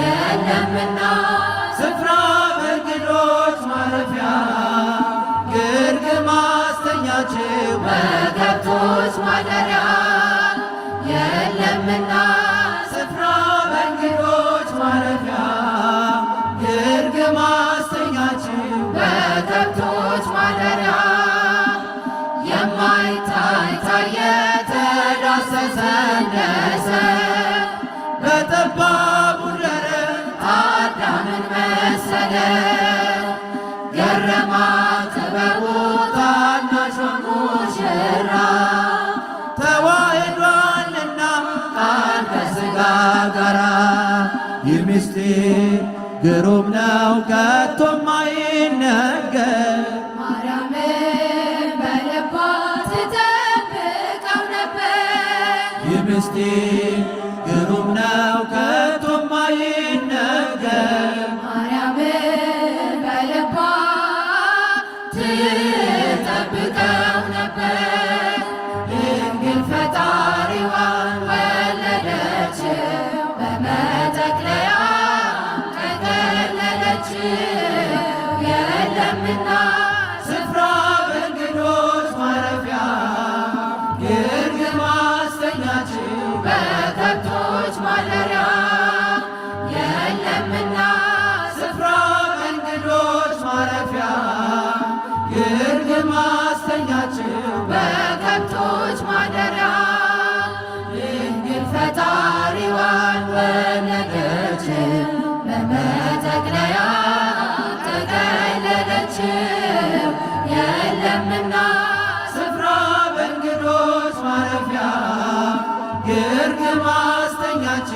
የለምና ስፍራ በእንግዶች ማረፊያ ግርግም አስተኛችው በከብቶች ማደሪያ የለምና ስፍራ በእንግዶች ማረፊያ ግርግም አስተኛችው በከብቶች ማደሪያ የማይታይ ታየ ተዳሰሰ ነሰ በጠባቡ ደረት አዳምን መሰለ ገረማት ጥበቡ ታናሿ ሙሽራ ተዋህዷልና ቃል ከሥጋ ጋራ ይህ ምስጢር ግሩም ነው ከቶም አይነገር ምስጢር ግሩም ነው ከቶም አይነገር ማርያምን በልቧ ትጠብቀው ነበር። ድንግል ፈጣሪዋን ወለደችው በመጠቅለያ ተከለለችው የለምና ስፍራ በእንግዶች ማረፊያ ግርግም አስተኛችው በከብቶች ማደሪያ የለምና ስፍራ በእንግዶች ማረፊያ ግርግም አስተኛችው በከብቶች ማደሪያ ድንግል ፈጣሪዋን ወለደችው በመጠቅለያ ተከለለችው የለምና ስፍራ በእንግዶች ማረፊያ ግርግም አስተኛችው